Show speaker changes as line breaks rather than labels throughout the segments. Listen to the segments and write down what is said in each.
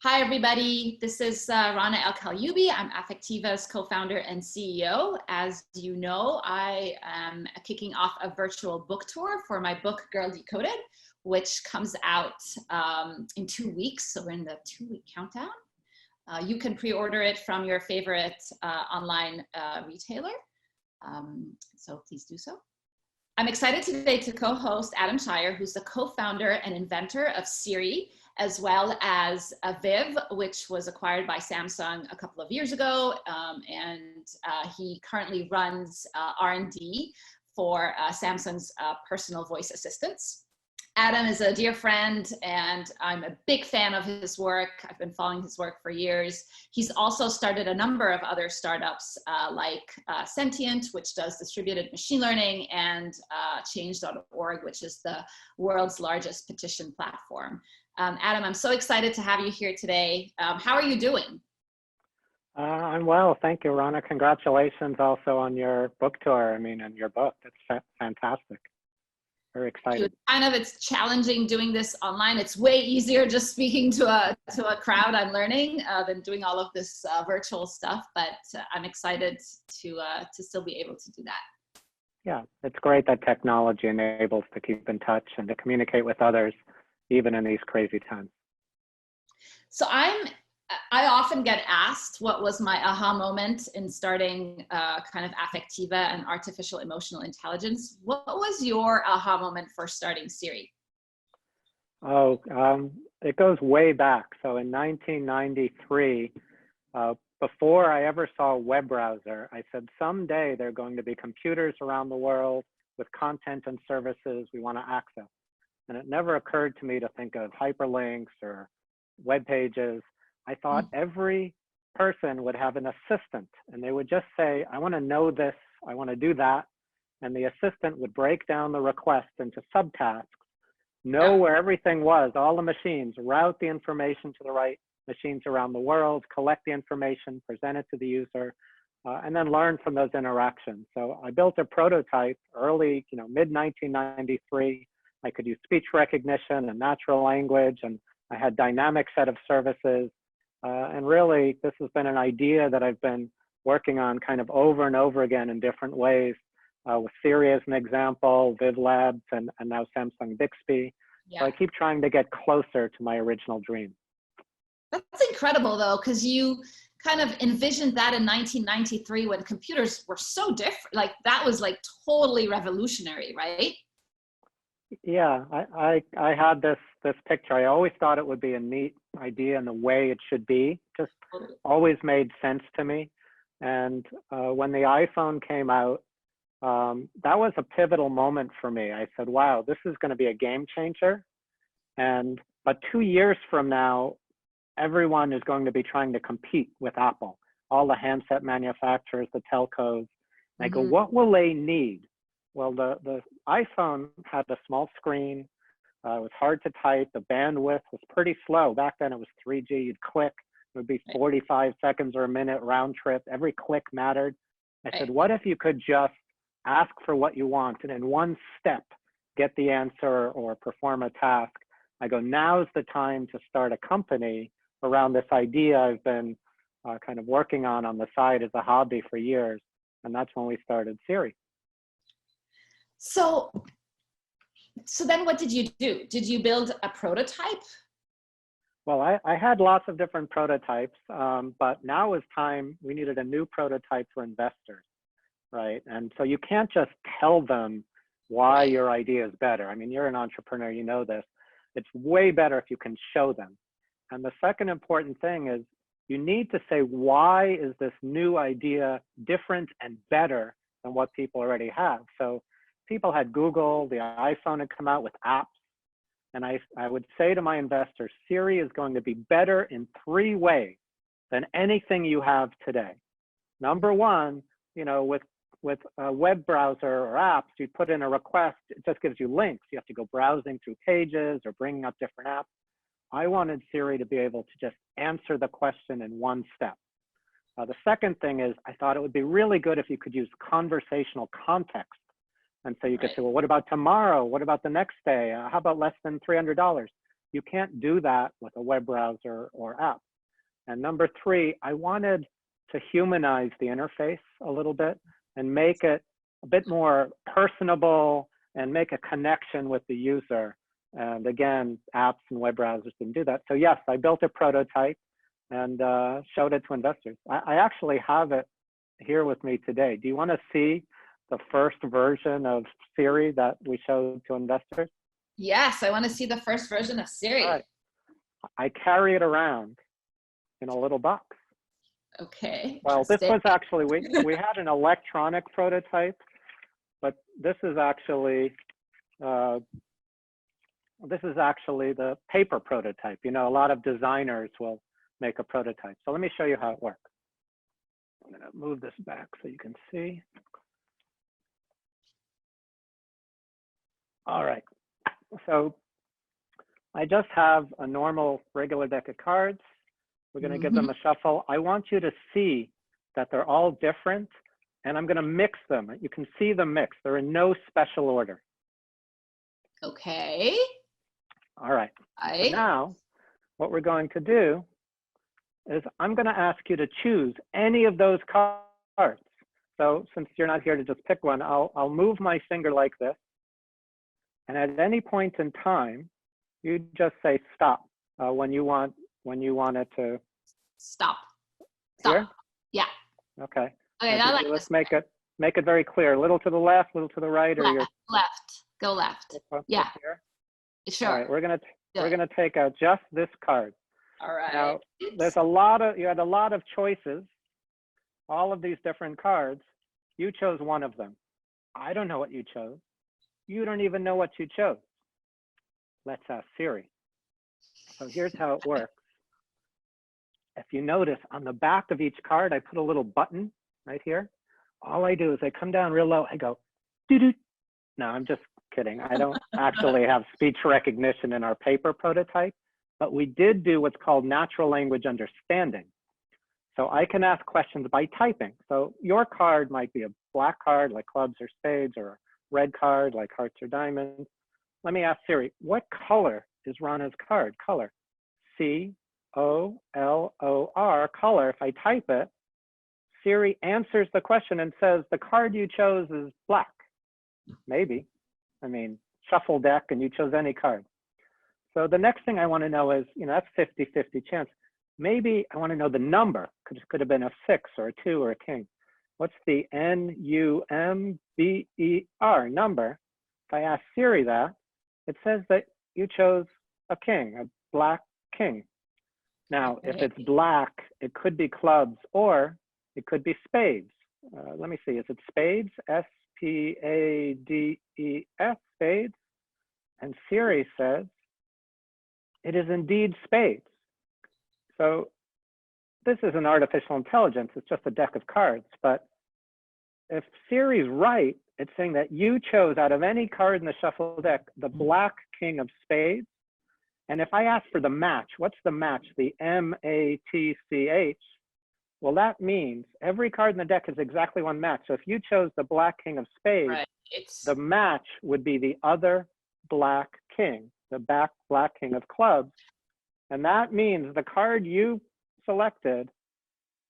Hi, everybody. This is Rana el Kaliouby. I'm Affectiva's co-founder and CEO. As you know, I am kicking off a virtual book tour for my book, Girl Decoded, which comes out in 2 weeks. So we're in the 2-week countdown. You can pre-order it from your favorite online retailer. So please do so. I'm excited today to co-host Adam Cheyer, who's the co-founder and inventor of Siri, as well as Viv, which was acquired by Samsung a couple of years ago. He currently runs R&D for Samsung's personal voice assistants. Adam is a dear friend, and I'm a big fan of his work. I've been following his work for years. He's also started a number of other startups like Sentient, which does distributed machine learning, and Change.org, which is the world's largest petition platform. Adam, I'm so excited to have you here today. How are you doing?
I'm well, thank you, Rana. Congratulations also on your book tour. I mean, and your book. That's fantastic. Very excited.
It's challenging doing this online. It's way easier just speaking to a crowd, I'm learning, than doing all of this virtual stuff. But I'm excited to still be able to do that.
Yeah, it's great that technology enables to keep in touch and to communicate with others, even in these crazy times.
So I often get asked what was my aha moment in starting kind of Affectiva and artificial emotional intelligence. What was your aha moment for starting Siri?
Oh, it goes way back. So in 1993, before I ever saw a web browser, I said, someday there are going to be computers around the world with content and services we want to access. And it never occurred to me to think of hyperlinks or web pages. I thought every person would have an assistant, and they would just say, I want to know this, I want to do that. And the assistant would break down the request into subtasks, know where everything was, all the machines, route the information to the right machines around the world, collect the information, present it to the user, and then learn from those interactions. So I built a prototype early, mid 1993. I could use speech recognition and natural language, and I had dynamic set of services. And really, this has been an idea that I've been working on kind of over and over again in different ways, with Siri as an example, Viv Labs, and now Samsung Bixby. Yeah. So I keep trying to get closer to my original dream.
That's incredible, though, because you kind of envisioned that in 1993 when computers were so different. Like, that was like totally revolutionary, right?
Yeah, I had this picture. I always thought it would be a neat idea and the way it should be. Just always made sense to me. And when the iPhone came out, that was a pivotal moment for me. I said, wow, this is going to be a game changer. But 2 years from now, everyone is going to be trying to compete with Apple, all the handset manufacturers, the telcos. And I go, what will they need? Well, the iPhone had a small screen. It was hard to type. The bandwidth was pretty slow. Back then it was 3G. You'd click. It would be 45 seconds or a minute round trip. Every click mattered. I said, what if you could just ask for what you want and in one step get the answer or perform a task? I go, now's the time to start a company around this idea I've been kind of working on the side as a hobby for years. And that's when we started Siri.
So then what did you do? Did you build a prototype?
Well, I had lots of different prototypes, but now is time. We needed a new prototype for investors, right? And so you can't just tell them why your idea is better. I mean, you're an entrepreneur, you know this. It's way better if you can show them. And the second important thing is you need to say, why is this new idea different and better than what people already have? So people had Google, the iPhone had come out with apps. And I would say to my investors, Siri is going to be better in 3 ways than anything you have today. Number one, with a web browser or apps, you put in a request, it just gives you links. You have to go browsing through pages or bringing up different apps. I wanted Siri to be able to just answer the question in one step. The second thing is I thought it would be really good if you could use conversational context. And so you could say, well, what about tomorrow? What about the next day? How about less than $300? You can't do that with a web browser or app. And number three, I wanted to humanize the interface a little bit and make it a bit more personable and make a connection with the user. And again, apps and web browsers didn't do that. So yes, I built a prototype and showed it to investors. I actually have it here with me today. Do you want to see the first version of Siri that we showed to investors?
Yes, I want to see the first version of Siri.
All right. I carry it around in a little box.
Okay.
Well, this was actually, we had an electronic prototype, but this is actually the paper prototype. You know, a lot of designers will make a prototype. So let me show you how it works. I'm going to move this back so you can see. All right. So I just have a normal regular deck of cards. We're going to give them a shuffle. I want you to see that they're all different, and I'm going to mix them. You can see them mixed. They're in no special order.
Okay.
All right. So now, what we're going to do is I'm going to ask you to choose any of those cards. So since you're not here to just pick one, I'll move my finger like this. And at any point in time, you just say stop when you want it to
stop.
Here?
Yeah.
Okay.
Okay, I like
let's make it very clear. A little to the left, a little to the right, or
left. Go left. Yeah.
Here?
Sure.
All right, we're gonna take out just this card.
All right.
Now you had a lot of choices, all of these different cards. You chose one of them. I don't know what you chose. You don't even know what you chose. Let's ask Siri. So here's how it works. If you notice on the back of each card, I put a little button right here. All I do is I come down real low. I go, doo-doo. No, I'm just kidding. I don't actually have speech recognition in our paper prototype, but we did do what's called natural language understanding. So I can ask questions by typing. So your card might be a black card like clubs or spades, or a red card like hearts or diamonds. Let me ask Siri, what color is Rana's card? Color. C-O-L-O-R, color. If I type it, Siri answers the question and says, the card you chose is black. Maybe. I mean, shuffle deck and you chose any card. So the next thing I want to know is, you know, that's 50-50 chance. Maybe I want to know the number. Could have been a 6 or a 2 or a king. What's the N-U-M-B-E-R number? If I ask Siri that, it says that you chose a king, a black king. Now, if it's black, it could be clubs or it could be spades. Let me see, is it spades? S-P-A-D-E-S, spades. And Siri says, it is indeed spades. So this is an artificial intelligence. It's just a deck of cards. But if Siri's right, it's saying that you chose out of any card in the shuffle deck, the black king of spades. And if I ask for the match, what's the match? The M-A-T-C-H. Well, that means every card in the deck is exactly one match. So if you chose the black king of spades, the match would be the other black king, the black king of clubs. And that means the card you selected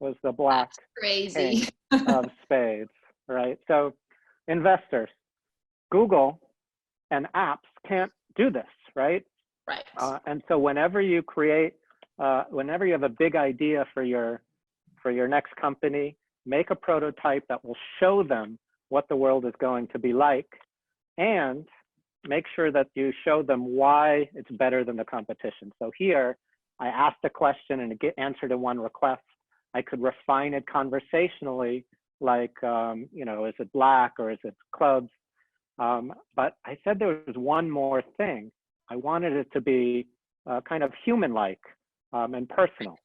was the black king of spades, right? So investors, Google and apps can't do this, right?
Right.
And so whenever you create, whenever you have a big idea for your next company, make a prototype that will show them what the world is going to be like, and make sure that you show them why it's better than the competition. So here, I asked a question and it get answered in one request. I could refine it conversationally, like, you know, is it black or is it clubs? But I said there was one more thing. I wanted it to be kind of human-like and personal.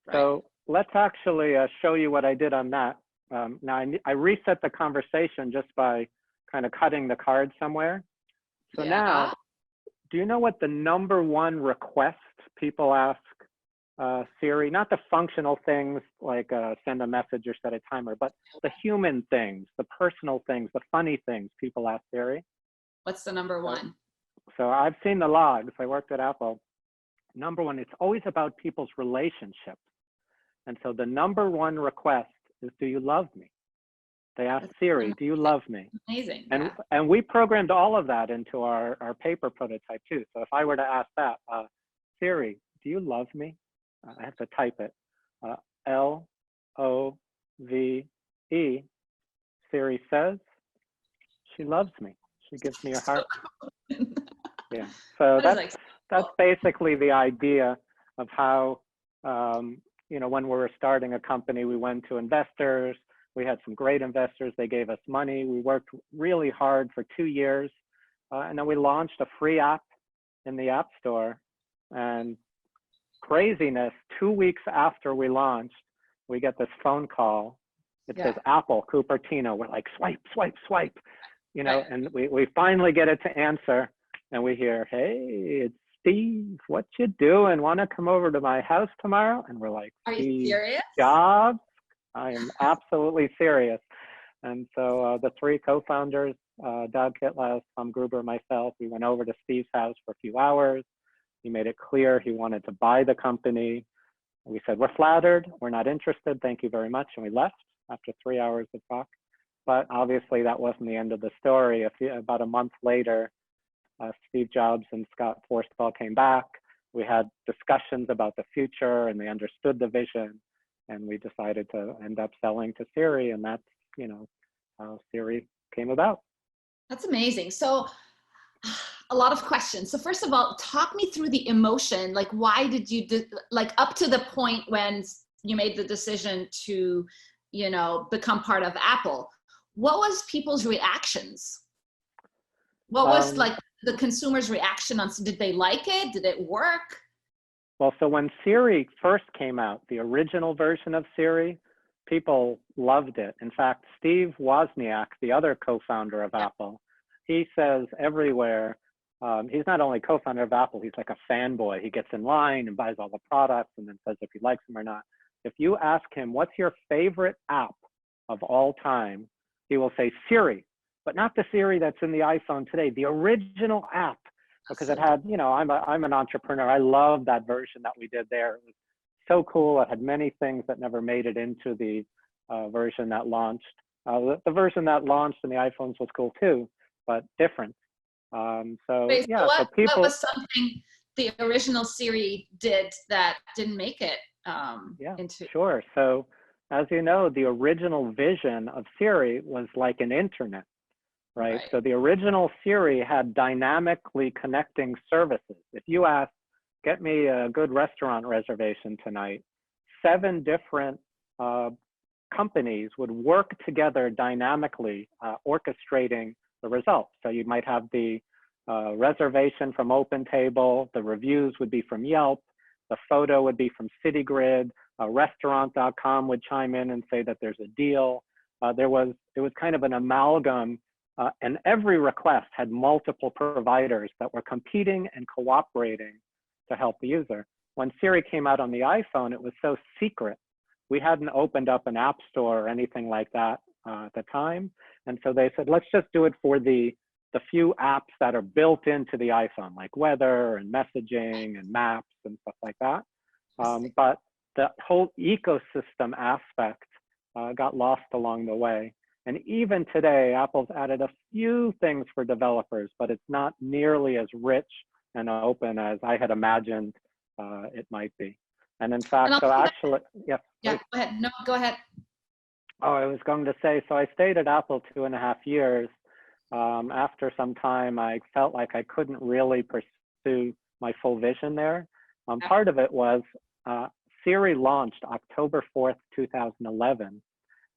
Right. So let's actually show you what I did on that. Now I reset the conversation just by kind of cutting the card somewhere. So now, do you know what the #1 request people ask Siri? Not the functional things like send a message or set a timer, but the human things, the personal things, the funny things people ask Siri.
What's the #1?
So I've seen the logs. I worked at Apple. number one, it's always about people's relationships. And so the number one request is, do you love me? They asked Siri, do you love me?
Amazing.
And we programmed all of that into our paper prototype too. So if I were to ask that, Siri, do you love me? I have to type it. L-O-V-E. Siri says, she loves me. She gives me a heart. Yeah. So that's basically the idea of how, you know, when we were starting a company, we went to investors. We had some great investors. They gave us money. We worked really hard for 2 years. And then we launched a free app in the App Store. And craziness, 2 weeks after we launched, we get this phone call. It says Apple, Cupertino. We're like, swipe, swipe, swipe. You know, and we finally get it to answer. And we hear, hey, it's Steve. What you doing? Want to come over to my house tomorrow? And we're like,
are you serious?
Jobs? I am absolutely serious. And so the three co-founders, Doug Kitlas, Tom Gruber, myself, we went over to Steve's house for a few hours. He made it clear he wanted to buy the company. We said, we're flattered. We're not interested. Thank you very much. And we left after 3 hours of talk. But obviously that wasn't the end of the story. About a month later, Steve Jobs and Scott Forstall came back. We had discussions about the future and they understood the vision. And we decided to end up selling to Siri, and that's, you know, how Siri came about.
That's amazing. So a lot of questions. So first of all, talk me through the emotion. Like, why did you like up to the point when you made the decision to, you know, become part of Apple? What was people's reactions? What was like the consumer's reaction on? Did they like it? Did it work?
Well, so when Siri first came out, the original version of Siri, people loved it. In fact, Steve Wozniak, the other co-founder of Apple, he says everywhere, he's not only co-founder of Apple, he's like a fanboy. He gets in line and buys all the products and then says if he likes them or not. If you ask him, what's your favorite app of all time? He will say Siri, but not the Siri that's in the iPhone today, the original app. Because it had, you know, I'm an entrepreneur. I love that version that we did there. It was so cool. It had many things that never made it into the version that launched. The version that launched in the iPhones was cool too, but different.
Wait,
yeah,
so
so people.
What was something the original Siri did that didn't make it into?
Sure. So as you know, the original vision of Siri was like an internet. Right? So the original Siri had dynamically connecting services. If you ask, get me a good restaurant reservation tonight, 7 different companies would work together dynamically, orchestrating the results. So you might have the reservation from OpenTable, the reviews would be from Yelp, the photo would be from CityGrid, restaurant.com would chime in and say that there's a deal. It was kind of an amalgam. And every request had multiple providers that were competing and cooperating to help the user. When Siri came out on the iPhone, it was so secret. We hadn't opened up an app store or anything like that at the time. And so they said, let's just do it for the few apps that are built into the iPhone, like weather and messaging and maps and stuff like that. But the whole ecosystem aspect got lost along the way. And even today, Apple's added a few things for developers, but it's not nearly as rich and open as I had imagined it might be. And in fact, so actually, yeah.
Yeah, go ahead. No, go ahead.
Oh, I was going to say, so I stayed at Apple 2.5 years. After some time, I felt like I couldn't really pursue my full vision there. Part of it was Siri launched October 4th, 2011.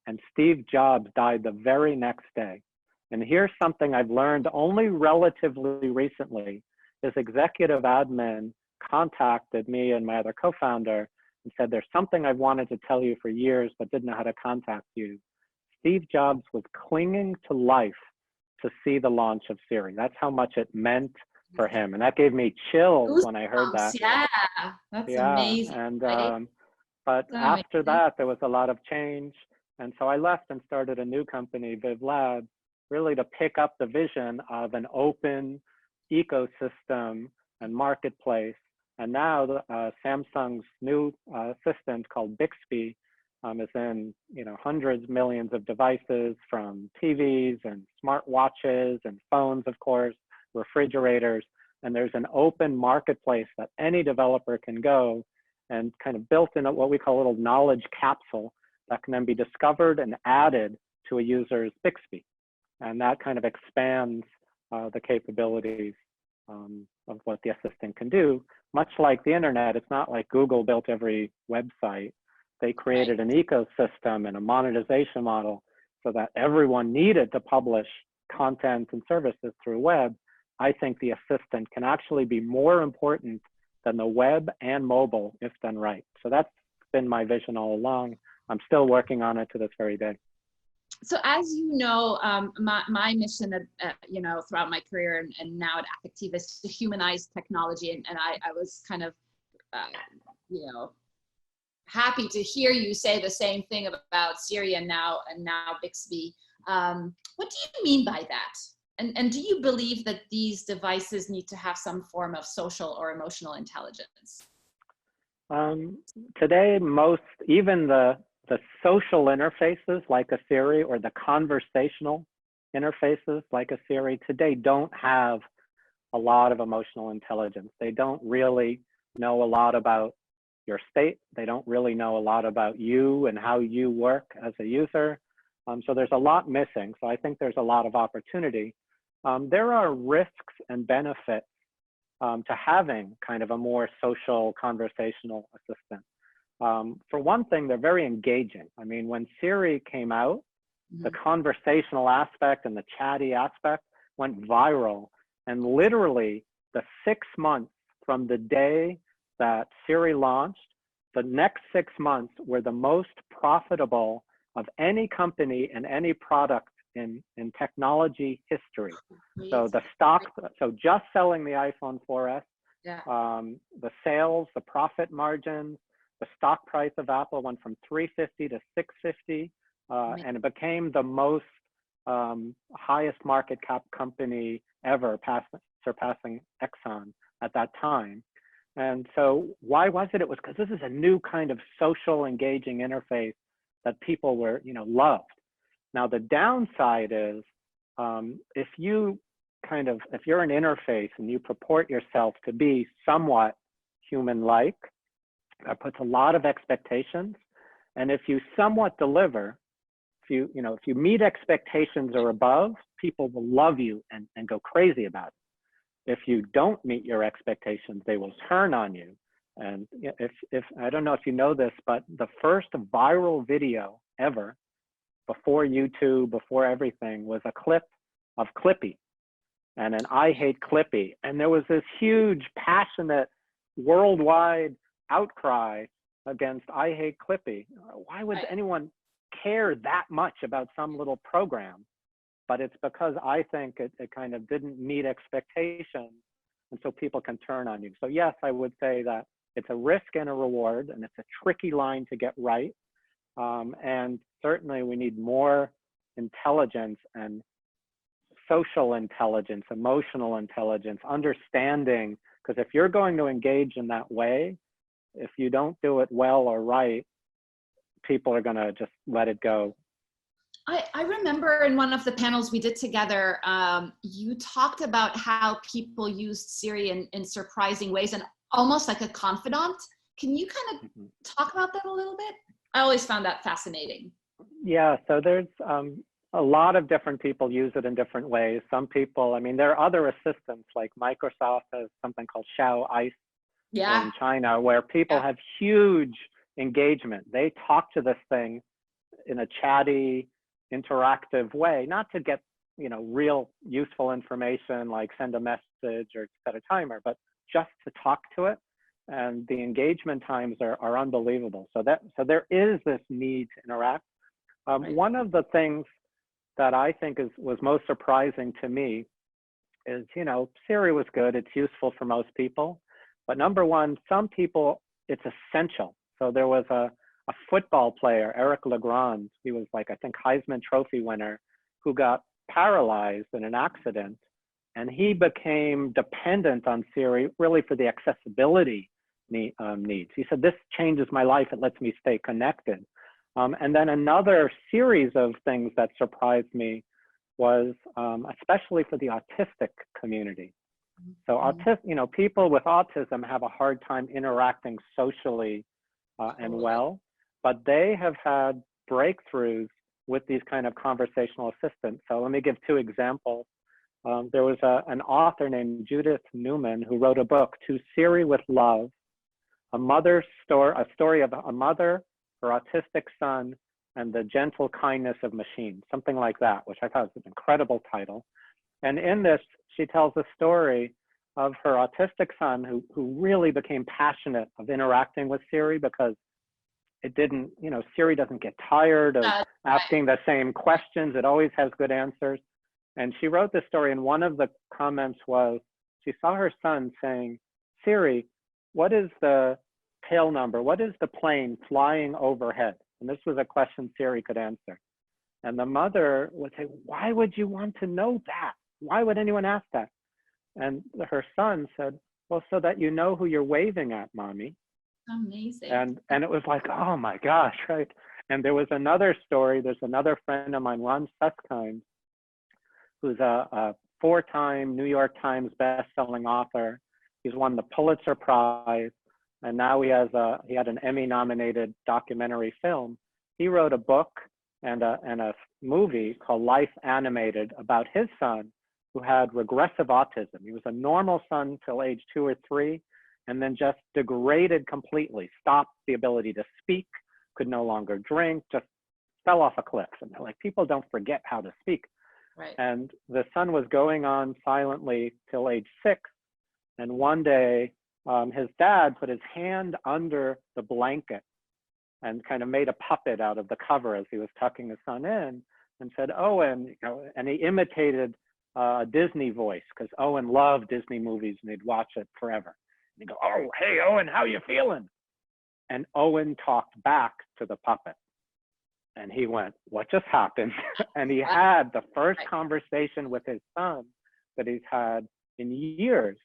And Steve Jobs died the very next day. And here's something I've learned only relatively recently. His executive admin contacted me and my other co-founder and said, there's something I've wanted to tell you for years, but didn't know how to contact you. Steve Jobs was clinging to life to see the launch of Siri. That's how much it meant for him. And that gave me chills when I heard that.
Yeah, that's amazing.
And,
right?
but after that, there was a lot of change. And so I left and started a new company, Viv Labs, really to pick up the vision of an open ecosystem and marketplace And now Samsung's new assistant called Bixby is in hundreds, millions of devices, from TVs and smartwatches and phones, of course, refrigerators. And there's an open marketplace that any developer can go and kind of built in what we call a little knowledge capsule that can then be discovered and added to a user's Bixby. And that kind of expands the capabilities of what the assistant can do. Much like the internet, it's not like Google built every website. They created an ecosystem and a monetization model so that everyone needed to publish content and services through web. I think the assistant can actually be more important than the web and mobile if done right. So that's been my vision all along. I'm still working on it to this very day.
So as you know, my mission, throughout my career and now at Affectiva is to humanize technology. And I was kind of, happy to hear you say the same thing about Siri and now Bixby. What do you mean by that? And do you believe that these devices need to have some form of social or emotional intelligence?
Today, even the social interfaces like a Siri or the conversational interfaces like a Siri today don't have a lot of emotional intelligence. They don't really know a lot about your state. They don't really know a lot about you and how you work as a user. So there's a lot missing. So I think there's a lot of opportunity. There are risks and benefits to having kind of a more social conversational assistant. For one thing, they're very engaging. I mean, when Siri came out, the conversational aspect and the chatty aspect went viral. And literally the 6 months from the day that Siri launched, the next 6 months were the most profitable of any company and any product in technology history. So so just selling the iPhone 4S, the sales, the profit margins, the stock price of Apple went from 350 to 650, and it became the most highest market cap company ever, surpassing Exxon at that time. And so why was it? It was because this is a new kind of social engaging interface that people were, loved. Now the downside is if you're an interface and you purport yourself to be somewhat human-like, that puts a lot of expectations. And if you somewhat deliver, if you meet expectations or above, people will love you and go crazy about it. If you don't meet your expectations, they will turn on you. And if I don't know if you know this, but the first viral video ever, before YouTube, before everything, was a clip of Clippy and an I hate Clippy. And there was this huge, passionate, worldwide outcry against I hate Clippy. Why would anyone care that much about some little program? But it's because I think it kind of didn't meet expectations, and so people can turn on you. So yes, I would say that it's a risk and a reward, and it's a tricky line to get right. And certainly we need more intelligence and social intelligence, emotional intelligence, understanding, because if you're going to engage in that way, if you don't do it well or right, people are going to just let it go.
I remember in one of the panels we did together, you talked about how people used Siri in surprising ways and almost like a confidant. Can you kind of talk about that a little bit? I always found that fascinating.
Yeah, so there's a lot of different people use it in different ways. Some people, there are other assistants, like Microsoft has something called Xiao Ice in China, where people have huge engagement. They talk to this thing in a chatty, interactive way, not to get real useful information like send a message or set a timer, but just to talk to it. And the engagement times are unbelievable. So there is this need to interact. One of the things that I think was most surprising to me is, Siri was good. It's useful for most people. But number one, some people, it's essential. So there was a football player, Eric Legrand, he was I think Heisman Trophy winner, who got paralyzed in an accident. And he became dependent on Siri really for the accessibility needs. He said, this changes my life. It lets me stay connected. And then another series of things that surprised me was especially for the autistic community. So people with autism have a hard time interacting socially and well, but they have had breakthroughs with these kind of conversational assistants. So let me give two examples. There was an author named Judith Newman who wrote a book, To Siri with Love, a story of a mother, her autistic son, and the gentle kindness of machines, something like that, which I thought was an incredible title. And in this, she tells a story of her autistic son who really became passionate of interacting with Siri because it didn't, Siri doesn't get tired of asking the same questions. It always has good answers. And she wrote this story, and one of the comments was, she saw her son saying, Siri, what is the tail number? What is the plane flying overhead? And this was a question Siri could answer. And the mother would say, why would you want to know that? Why would anyone ask that? And her son said, well, so that you know who you're waving at, mommy.
Amazing.
And it was like, oh my gosh, right? And there was another story. There's another friend of mine, Ron Suskind, who's a 4-time New York Times best-selling author. He's won the Pulitzer Prize, and now he had an Emmy-nominated documentary film. He wrote a book and a movie called Life Animated about his son, who had regressive autism. He was a normal son till age 2 or 3, and then just degraded completely, stopped the ability to speak, could no longer drink, just fell off a cliff. And they're like, people don't forget how to speak.
Right.
And the son was going on silently till age 6. And one day, his dad put his hand under the blanket and kind of made a puppet out of the cover as he was tucking the son in, and said, Owen, and he imitated a Disney voice, because Owen loved Disney movies and he'd watch it forever. And he'd go, oh, hey, Owen, how you feeling? And Owen talked back to the puppet. And he went, what just happened? And he had the first conversation with his son that he's had in years.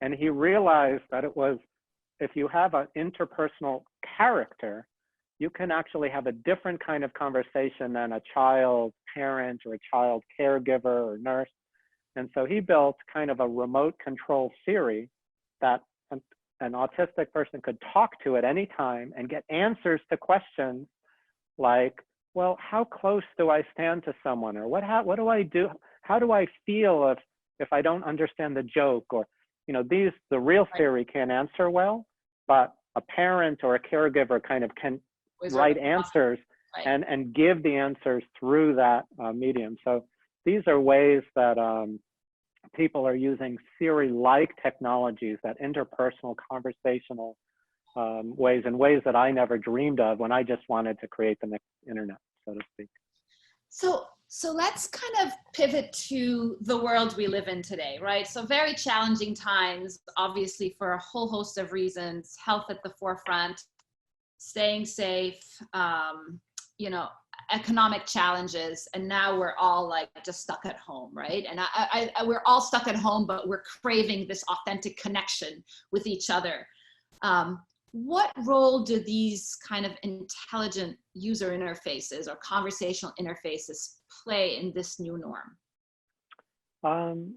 And he realized that it was, if you have an interpersonal character, you can actually have a different kind of conversation than a child parent or a child caregiver or nurse. And so he built kind of a remote control Siri that an autistic person could talk to at any time and get answers to questions like, well, how close do I stand to someone? Or what do I do? How do I feel if I don't understand the joke? Or, the real Siri can't answer well, but a parent or a caregiver kind of can write answers and give the answers through that medium. So these are ways that people are using Siri-like technologies, that interpersonal conversational ways, in ways that I never dreamed of when I just wanted to create the next internet, so to speak.
So let's kind of pivot to the world we live in today, right? So very challenging times, obviously, for a whole host of reasons, health at the forefront, staying safe, economic challenges, and now we're all like just stuck at home, right? And we're all stuck at home, but we're craving this authentic connection with each other. What role do these kind of intelligent user interfaces or conversational interfaces play in this new norm?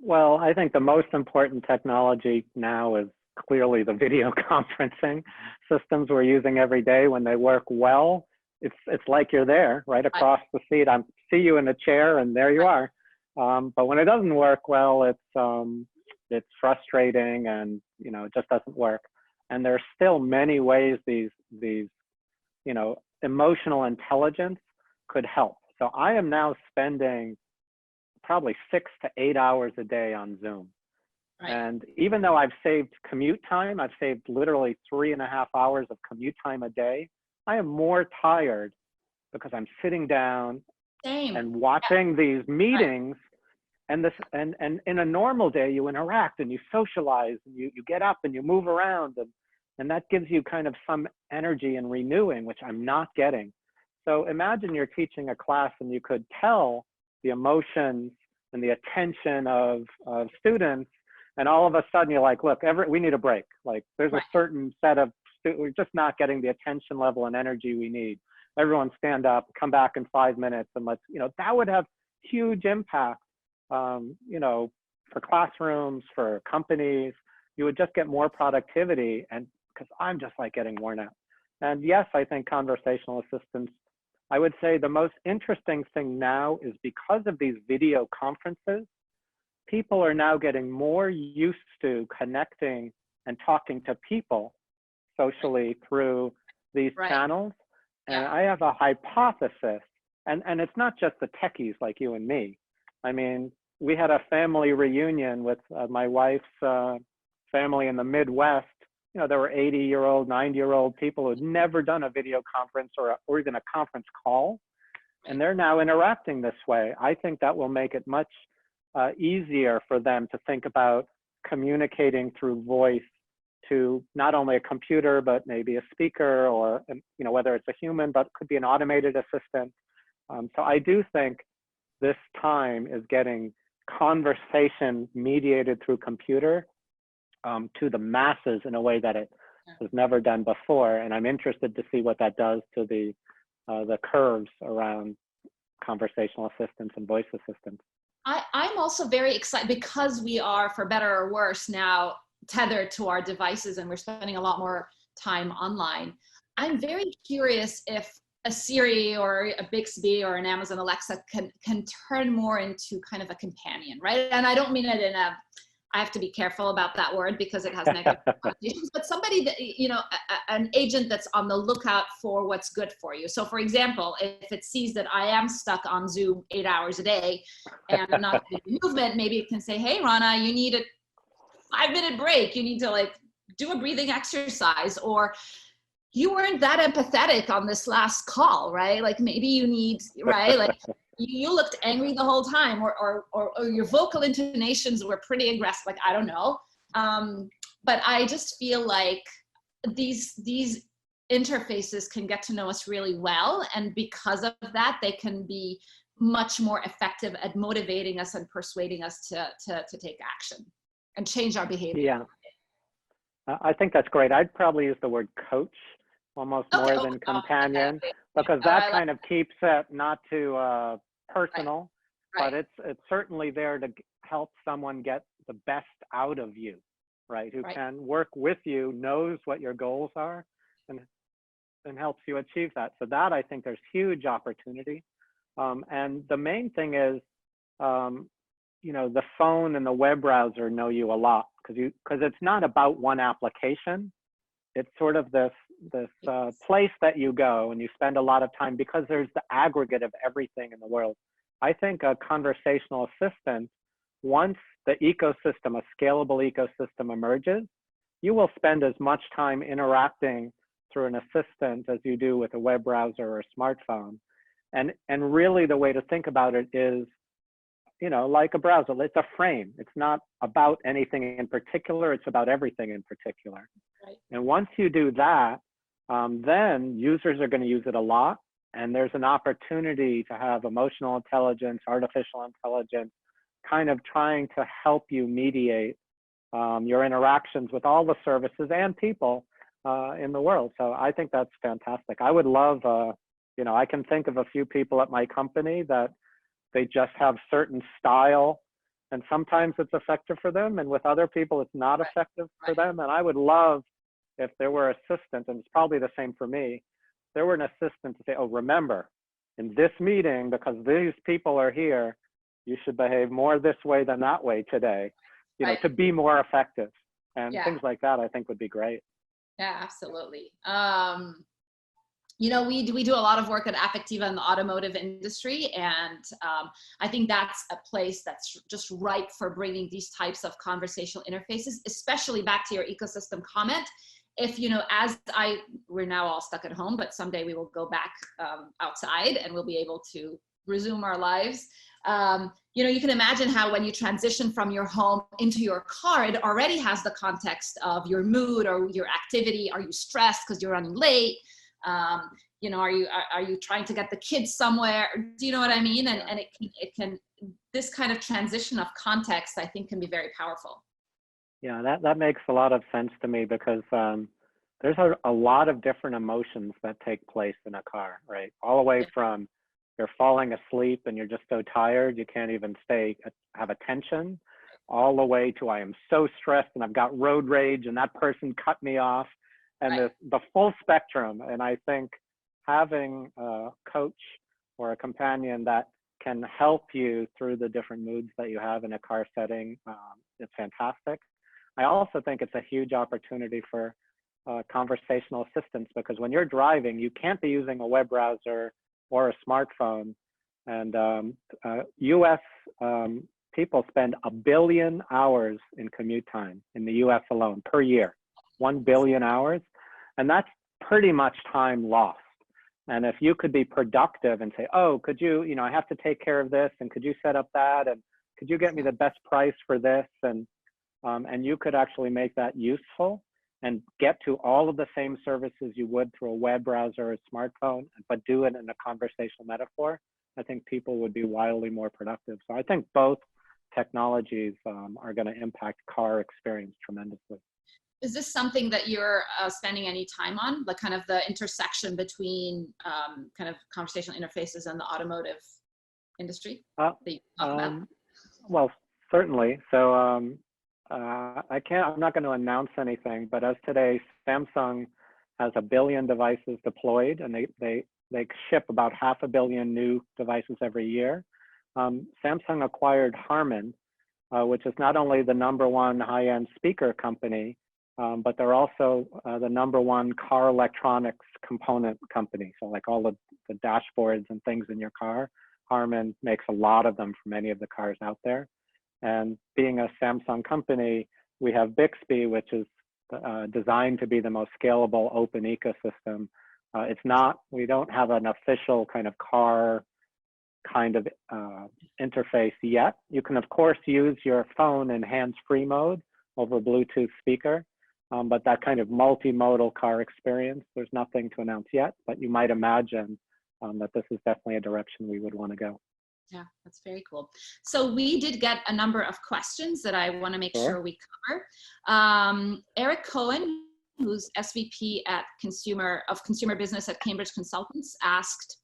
Well, I think the most important technology now is clearly the video conferencing systems we're using every day. When they work well, it's like you're there right across the seat. I see you in a chair and there you are. But when it doesn't work well, it's frustrating and it just doesn't work. And there's still many ways these emotional intelligence could help. So I am now spending probably 6 to 8 hours a day on Zoom. Right. And even though I've saved commute time, I've saved literally 3.5 hours of commute time a day, I am more tired because I'm sitting down and watching these meetings. And in a normal day, you interact and you socialize and you get up and you move around, and that gives you kind of some energy and renewing, which I'm not getting. So imagine you're teaching a class and you could tell the emotions and the attention of students And all of a sudden you're like, look, we need a break. Like there's a certain set of, we're just not getting the attention level and energy we need. Everyone stand up, come back in 5 minutes, and let's, that would have huge impact, for classrooms, for companies. You would just get more productivity, and because I'm just like getting worn out. And yes, I think conversational assistants, I would say the most interesting thing now is because of these video conferences, people are now getting more used to connecting and talking to people socially through these channels. And I have a hypothesis, and it's not just the techies like you and me. I mean, we had a family reunion with my wife's family in the Midwest. There were 80-year-old, 90-year-old people who had never done a video conference or even a conference call. And they're now interacting this way. I think that will make it much easier for them to think about communicating through voice to not only a computer, but maybe a speaker, or, whether it's a human, but it could be an automated assistant. So I do think this time is getting conversation mediated through computer to the masses in a way that it was never done before. And I'm interested to see what that does to the curves around conversational assistants and voice assistants.
I'm also very excited because we are, for better or worse, now tethered to our devices and we're spending a lot more time online. I'm very curious if a Siri or a Bixby or an Amazon Alexa can turn more into kind of a companion, right? And I don't mean it in a, I have to be careful about that word because it has negative connotations, but somebody that, an agent that's on the lookout for what's good for you. So for example, if it sees that I am stuck on Zoom 8 hours a day and I'm not doing movement, maybe it can say, hey, Rana, you need a 5-minute break. You need to do a breathing exercise, or you weren't that empathetic on this last call, right? Like maybe you need, right? Like you looked angry the whole time, or your vocal intonations were pretty aggressive. Like, I don't know. But I just feel like these interfaces can get to know us really well. And because of that, they can be much more effective at motivating us and persuading us to take action and change our behavior.
Yeah, I think that's great. I'd probably use the word coach almost more than companion, because that kind of keeps it not too personal, but it's certainly there to help someone get the best out of you, right? Who can work with you, knows what your goals are, and helps you achieve that. So that, I think there's huge opportunity. And the main thing is, the phone and the web browser know you a lot, because it's not about one application. It's sort of this place that you go and you spend a lot of time, because there's the aggregate of everything in the world. I think a conversational assistant, once the ecosystem, a scalable ecosystem emerges, you will spend as much time interacting through an assistant as you do with a web browser or a smartphone. And really the way to think about it is, like a browser, it's a frame. It's not about anything in particular, it's about everything in particular. Right. And once you do that, then users are going to use it a lot. And there's an opportunity to have emotional intelligence, artificial intelligence, kind of trying to help you mediate your interactions with all the services and people in the world. So I think that's fantastic. I would love, I can think of a few people at my company that they just have certain style, and sometimes it's effective for them, and with other people it's not effective for them. And I would love if there were assistants, and it's probably the same for me, there were an assistant to say, oh, remember, in this meeting, because these people are here, you should behave more this way than that way today, to be more effective. And things like that, I think, would be great.
Yeah, absolutely. We do a lot of work at Affectiva in the automotive industry, and I think that's a place that's just ripe for bringing these types of conversational interfaces, especially back to your ecosystem comment. If, we're now all stuck at home, but someday we will go back outside and we'll be able to resume our lives. You can imagine how when you transition from your home into your car, it already has the context of your mood or your activity. Are you stressed because you're running late? Are you trying to get the kids somewhere? Do you know what I mean? And it can, this kind of transition of context, I think, can be very powerful.
Yeah, that makes a lot of sense to me because there's a lot of different emotions that take place in a car, right? All the way
Yeah,
from you're falling asleep and you're just so tired you can't even have attention, all the way to I am so stressed and I've got road rage and that person cut me off, and
right.
the full spectrum. And I think having a coach or a companion that can help you through the different moods that you have in a car setting, it's fantastic. I also think it's a huge opportunity for conversational assistants, because when you're driving, you can't be using a web browser or a smartphone. And US people spend 1 billion hours in commute time in the US alone per year, 1 billion hours. And that's pretty much time lost. And if you could be productive and say, oh, could you, I have to take care of this, and could you set up that, and could you get me the best price for this, and you could actually make that useful and get to all of the same services you would through a web browser or a smartphone, but do it in a conversational metaphor, I think people would be wildly more productive. So I think both technologies are going to impact car experience tremendously.
Is this something that you're spending any time on, like kind of the intersection between kind of conversational interfaces and the automotive industry that you talk about?
Well, certainly. So I'm not going to announce anything, but as today, Samsung has 1 billion devices deployed, and they ship about 500 million new devices every year. Samsung acquired Harman, which is not only the #1 high-end speaker company, but they're also the #1 car electronics component company. So like all the dashboards and things in your car, Harman makes a lot of them for many of the cars out there. And being a Samsung company, we have Bixby, which is designed to be the most scalable open ecosystem. We don't have an official kind of car kind of interface yet. You can of course use your phone in hands-free mode over Bluetooth speaker, but that kind of multimodal car experience, there's nothing to announce yet, but you might imagine that this is definitely a direction we would want to go.
Yeah, that's very cool. So we did get a number of questions that I want to make sure we cover. Eric Cohen, who's SVP at Consumer Business at Cambridge Consultants, asked,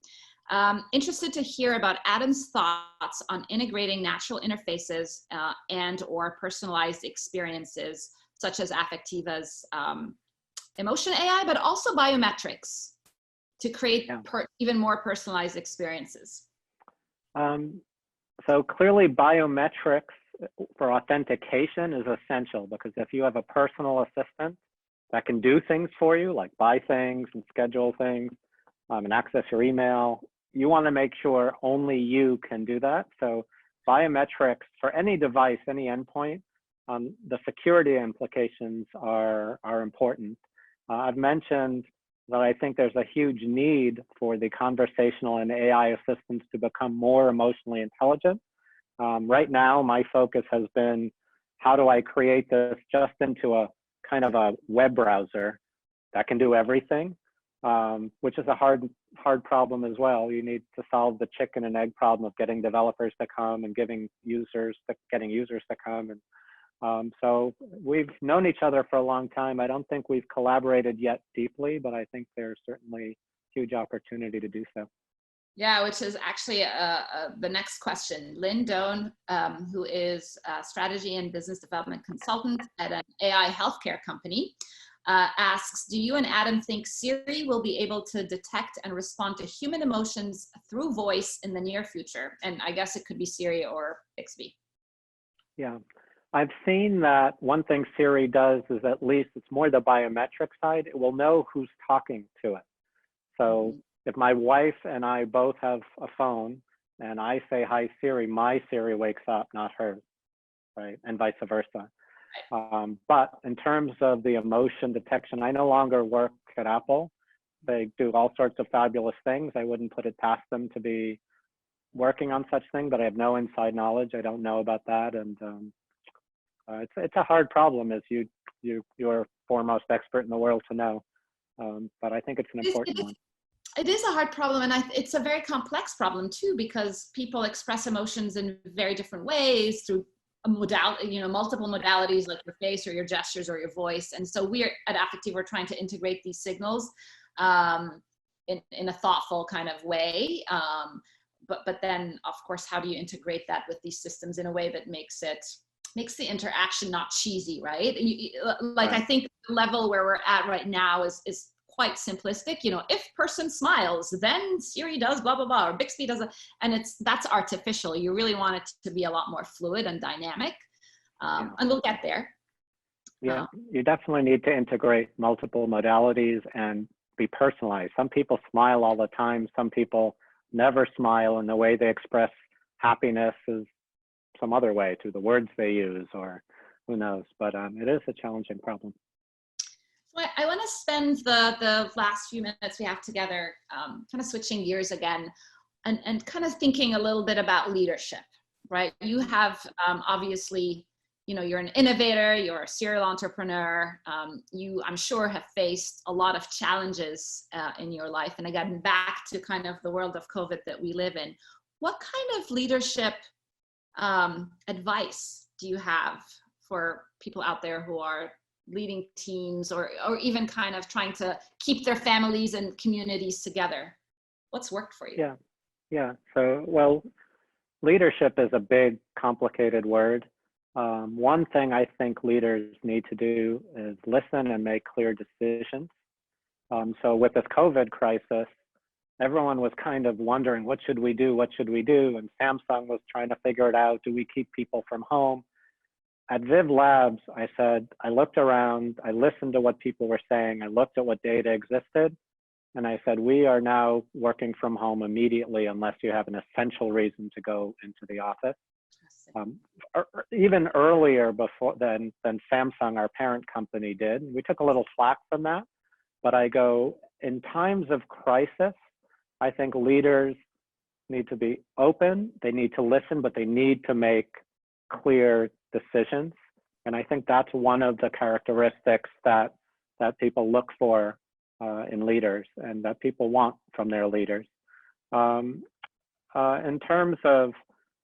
interested to hear about Adam's thoughts on integrating natural interfaces and or personalized experiences, such as Affectiva's emotion AI, but also biometrics to create even more personalized experiences.
So clearly biometrics for authentication is essential, because if you have a personal assistant that can do things for you, like buy things and schedule things and access your email, you want to make sure only you can do that. So biometrics for any device, any endpoint, the security implications are important. I've mentioned that I think there's a huge need for the conversational and AI assistants to become more emotionally intelligent. Right now, my focus has been, how do I create this just into a kind of a web browser that can do everything, which is a hard problem as well. You need to solve the chicken and egg problem of getting developers to come and getting users to come. And so we've known each other for a long time. I don't think we've collaborated yet deeply, but I think there's certainly huge opportunity to do so.
Yeah, which is actually the next question. Lynn Doan, who is a strategy and business development consultant at an AI healthcare company, asks, do you and Adam think Siri will be able to detect and respond to human emotions through voice in the near future? And I guess it could be Siri or Bixby.
Yeah. I've seen that one thing Siri does is, at least it's more the biometric side, it will know who's talking to it. So if my wife and I both have a phone and I say, hi Siri, my Siri wakes up, not hers, right? And vice versa. But in terms of the emotion detection, I no longer work at Apple. They do all sorts of fabulous things. I wouldn't put it past them to be working on such thing, but I have no inside knowledge. I don't know about that. And it's a hard problem, as you're foremost expert in the world to know. But I think it's an important one.
It is a hard problem, and it's a very complex problem too, because people express emotions in very different ways, through multiple modalities like your face or your gestures or your voice. And so we're at Affective, we're trying to integrate these signals in a thoughtful kind of way. But then, of course, how do you integrate that with these systems in a way that makes the interaction not cheesy, right? Right. I think the level where we're at right now is quite simplistic. If person smiles, then Siri does blah, blah, blah, or Bixby does it. And that's artificial. You really want it to be a lot more fluid and dynamic. And we'll get there.
Yeah, you definitely need to integrate multiple modalities and be personalized. Some people smile all the time. Some people never smile, and the way they express happiness is some other way, through the words they use, or who knows. But it is a challenging problem.
So I want to spend the last few minutes we have together kind of switching gears again and kind of thinking a little bit about leadership, right? You have obviously, you're an innovator, you're a serial entrepreneur. You, I'm sure, have faced a lot of challenges in your life. And again, back to kind of the world of COVID that we live in. What kind of leadership advice do you have for people out there who are leading teams or even kind of trying to keep their families and communities together? What's worked for you?
Yeah. So, well, leadership is a big, complicated word. One thing I think leaders need to do is listen and make clear decisions. So with this COVID crisis, everyone was kind of wondering, what should we do? What should we do? And Samsung was trying to figure it out. Do we keep people from home? At Viv Labs, I said, I looked around, I listened to what people were saying, I looked at what data existed, and I said, we are now working from home immediately unless you have an essential reason to go into the office. Even earlier than Samsung, our parent company, did. We took a little slack from that, but I go, in times of crisis, I think leaders need to be open, they need to listen, but they need to make clear decisions. And I think that's one of the characteristics that people look for in leaders and that people want from their leaders. In terms of,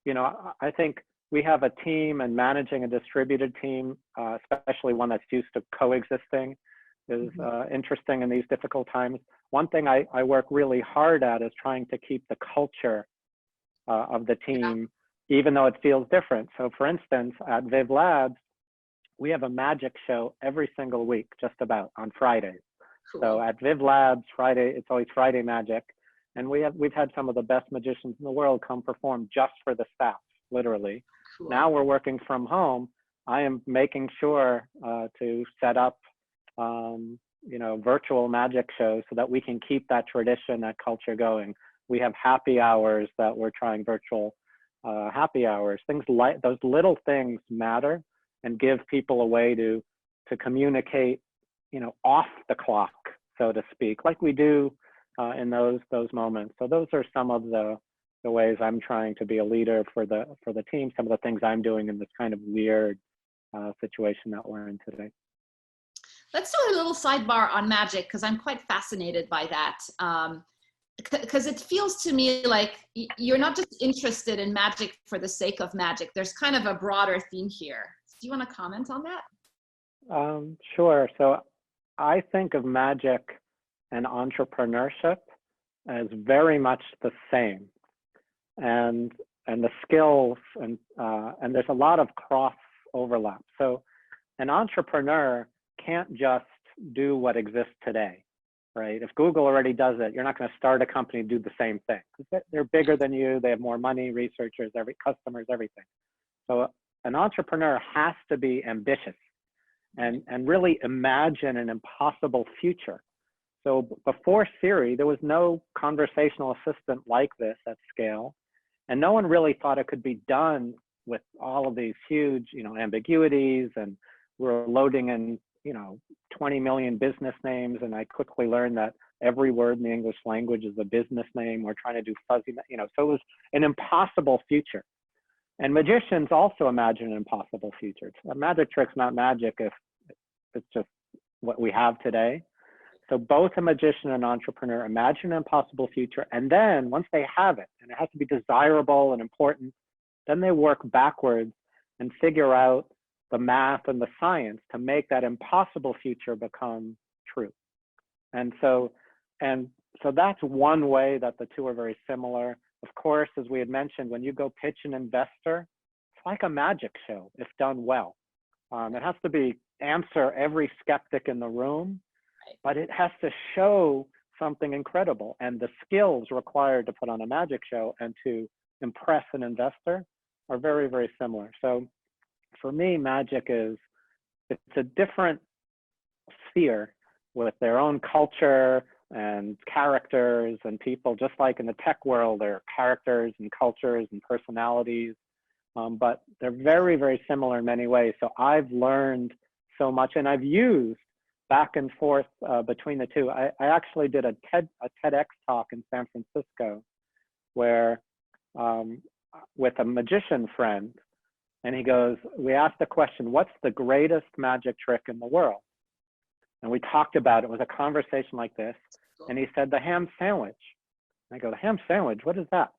I think we have a team, and managing a distributed team, especially one that's used to coexisting, is interesting in these difficult times. One thing I work really hard at is trying to keep the culture of the team, even though it feels different. So for instance, at Viv Labs, we have a magic show every single week, just about, on Fridays. Cool. So at Viv Labs, Friday, it's always Friday magic. And we've had some of the best magicians in the world come perform just for the staff, literally. Cool. Now we're working from home. I am making sure to set up virtual magic shows so that we can keep that tradition, that culture going. We have happy hours that we're trying virtual happy hours. Things like those little things matter and give people a way to communicate, off the clock, so to speak, like we do in those moments. So those are some of the ways I'm trying to be a leader for the team. Some of the things I'm doing in this kind of weird situation that we're in today.
Let's do a little sidebar on magic, because I'm quite fascinated by that. Because it feels to me like you're not just interested in magic for the sake of magic. There's kind of a broader theme here. Do you want to comment on that?
Sure. So I think of magic and entrepreneurship as very much the same, and the skills and there's a lot of cross overlap. So an entrepreneur can't just do what exists today, right? If Google already does it, you're not going to start a company and do the same thing. They're bigger than you. They have more money, researchers, customers, everything. So an entrepreneur has to be ambitious and really imagine an impossible future. So before Siri, there was no conversational assistant like this at scale, and no one really thought it could be done with all of these huge, ambiguities, and we're loading in 20 million business names, and I quickly learned that every word in the English language is a business name. We're trying to do fuzzy, so it was an impossible future. And magicians also imagine an impossible future. A magic trick's not magic if it's just what we have today. So both a magician and an entrepreneur imagine an impossible future, and then once they have it, and it has to be desirable and important, then they work backwards and figure out the math and the science to make that impossible future become true. And so that's one way that the two are very similar. Of course, as we had mentioned, when you go pitch an investor, it's like a magic show if done well. It has to answer every skeptic in the room, but it has to show something incredible. And the skills required to put on a magic show and to impress an investor are very, very similar. So for me, magic it's a different sphere with their own culture and characters and people. Just like in the tech world, there are characters and cultures and personalities, but they're very, very similar in many ways. So I've learned so much, and I've used back and forth between the two. I actually did a TEDx talk in San Francisco where with a magician friend, and he goes, we asked the question, what's the greatest magic trick in the world? And we talked about it. It was a conversation like this. And he said, the ham sandwich. And I go, the ham sandwich, what is that?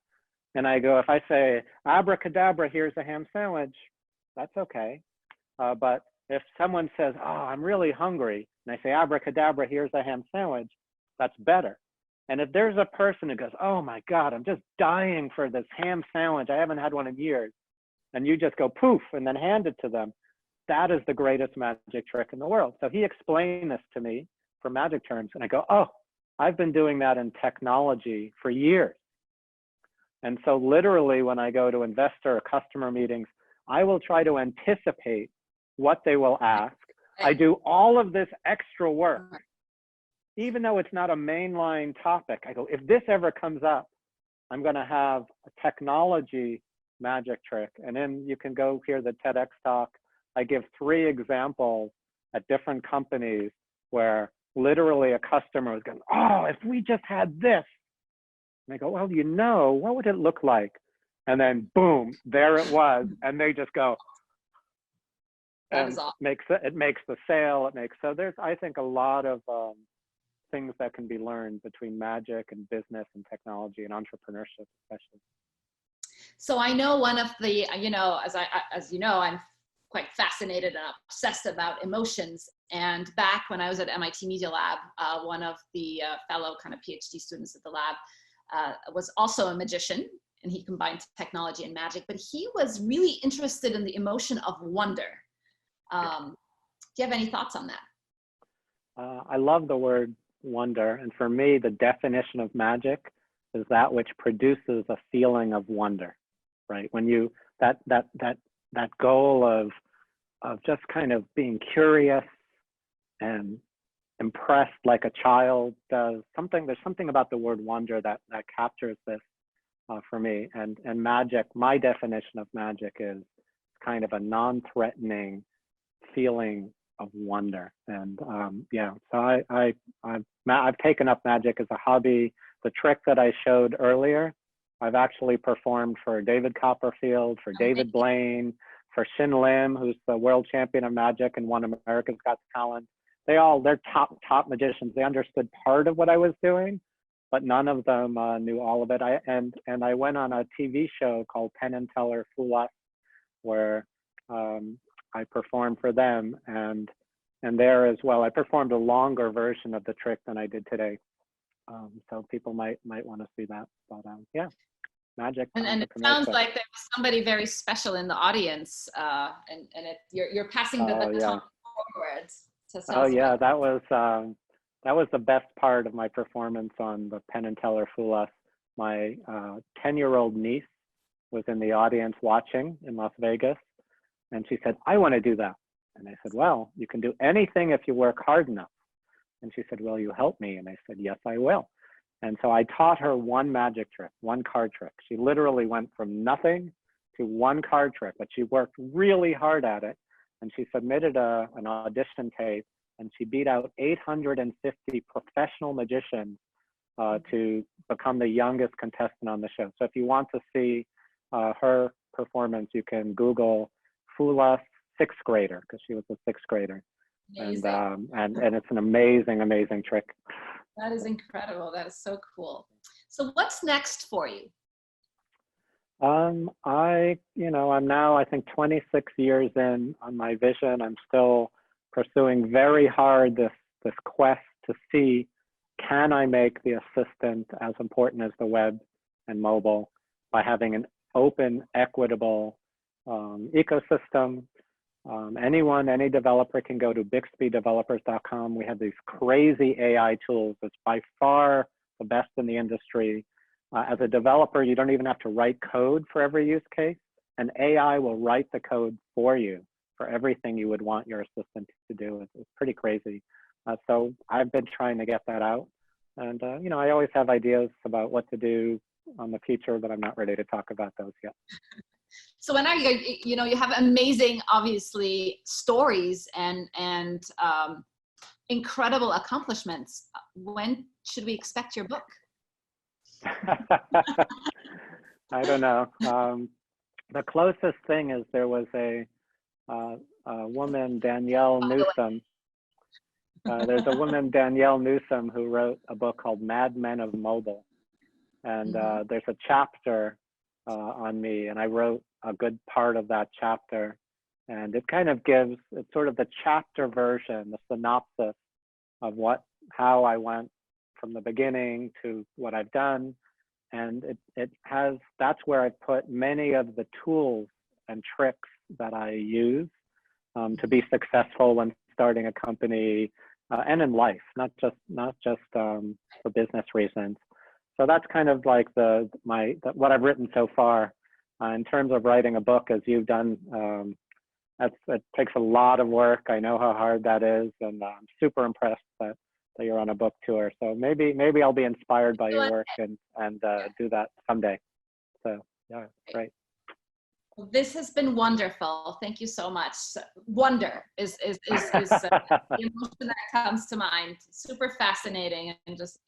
And I go, if I say, abracadabra, here's a ham sandwich, that's okay. But if someone says, oh, I'm really hungry, and I say, abracadabra, here's a ham sandwich, that's better. And if there's a person who goes, oh my God, I'm just dying for this ham sandwich, I haven't had one in years, and you just go poof and then hand it to them, that is the greatest magic trick in the world. So he explained this to me for magic terms, and I go, oh, I've been doing that in technology for years. And so literally when I go to investor or customer meetings, I will try to anticipate what they will ask. I do all of this extra work, even though it's not a mainline topic. I go, if this ever comes up, I'm going to have a technology magic trick. And then you can go hear the TEDx talk. I give 3 examples at different companies where literally a customer was going, oh, if we just had this. And I go, well, what would it look like? And then boom, there it was. And they just go,
that is awesome.
It makes the sale. So there's, I think, a lot of things that can be learned between magic and business and technology and entrepreneurship, especially.
So I know one of the, as you know, I'm quite fascinated and obsessed about emotions. And back when I was at MIT Media Lab, one of the fellow kind of PhD students at the lab was also a magician, and he combined technology and magic, but he was really interested in the emotion of wonder. Do you have any thoughts on that?
I love the word wonder. And for me, the definition of magic is that which produces a feeling of wonder, right? When you, that goal of just kind of being curious and impressed like a child does, there's something about the word wonder that captures this for me. And magic, my definition of magic is kind of a non-threatening feeling of wonder. And so I've taken up magic as a hobby. The trick that I showed earlier, I've actually performed for David Copperfield, for David Blaine, for Shin Lim, who's the world champion of magic and won America's Got Talent. They're top magicians. They understood part of what I was doing, but none of them knew all of it. I went on a TV show called Penn and Teller, Fool Us, where I performed for them, and there as well, I performed a longer version of the trick than I did today. So people might want to see that, but yeah, magic.
And it sounds like there was somebody very special in the audience, and you're passing the baton forward.
Oh yeah, that was the best part of my performance on the Penn and Teller Fool Us. My 10-year-old niece was in the audience watching in Las Vegas, and she said, I want to do that. And I said, well, you can do anything if you work hard enough. And she said, will you help me? And I said, yes, I will. And so I taught her one magic trick, one card trick. She literally went from nothing to one card trick, but she worked really hard at it. And she submitted an audition tape, and she beat out 850 professional magicians to become the youngest contestant on the show. So if you want to see her performance, you can Google Fool Us 6th grader, because she was a 6th grader. And it's an amazing trick.
That is incredible. That is so cool. So what's next for you?
I'm now, I think, 26 years in on my vision. I'm still pursuing very hard this quest to see, can I make the assistant as important as the web and mobile by having an open, equitable ecosystem. Any developer can go to bixbydevelopers.com. We have these crazy AI tools. It's by far the best in the industry. As a developer, you don't even have to write code for every use case. And AI will write the code for you for everything you would want your assistant to do. It's pretty crazy. So I've been trying to get that out. And, I always have ideas about what to do on the future, but I'm not ready to talk about those yet.
So when are you have amazing, obviously, stories and incredible accomplishments. When should we expect your book?
I don't know. The closest thing is there was a woman, Danielle Newsom. There's a woman, Danielle Newsom, who wrote a book called Mad Men of Mobile. And there's a chapter on me, and I wrote a good part of that chapter. And it kind of gives, it's sort of the chapter version, the synopsis of how I went from the beginning to what I've done. And that's where I put many of the tools and tricks that I use to be successful when starting a company and in life, not just for business reasons. So that's kind of like what I've written so far. In terms of writing a book, as you've done, it takes a lot of work. I know how hard that is, and I'm super impressed that you're on a book tour. So maybe I'll be inspired by your work and do that someday. So yeah, great.
This has been wonderful. Thank you so much. Wonder is the emotion that comes to mind. Super fascinating and just,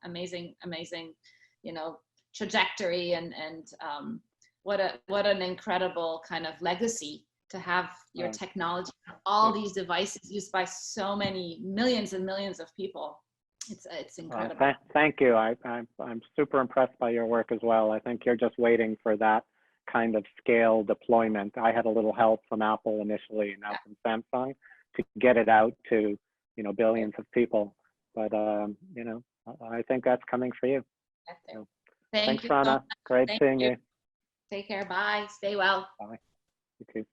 amazing, trajectory and what an incredible kind of legacy to have your technology, all these devices used by so many millions and millions of people. It's incredible.
Thank you. I'm super impressed by your work as well. I think you're just waiting for that kind of scale deployment. I had a little help from Apple initially, and now from Samsung to get it out to billions of people. But I think that's coming for you. So, thanks, Rana. Great seeing you.
Take care. Bye. Stay well.
Bye. You too.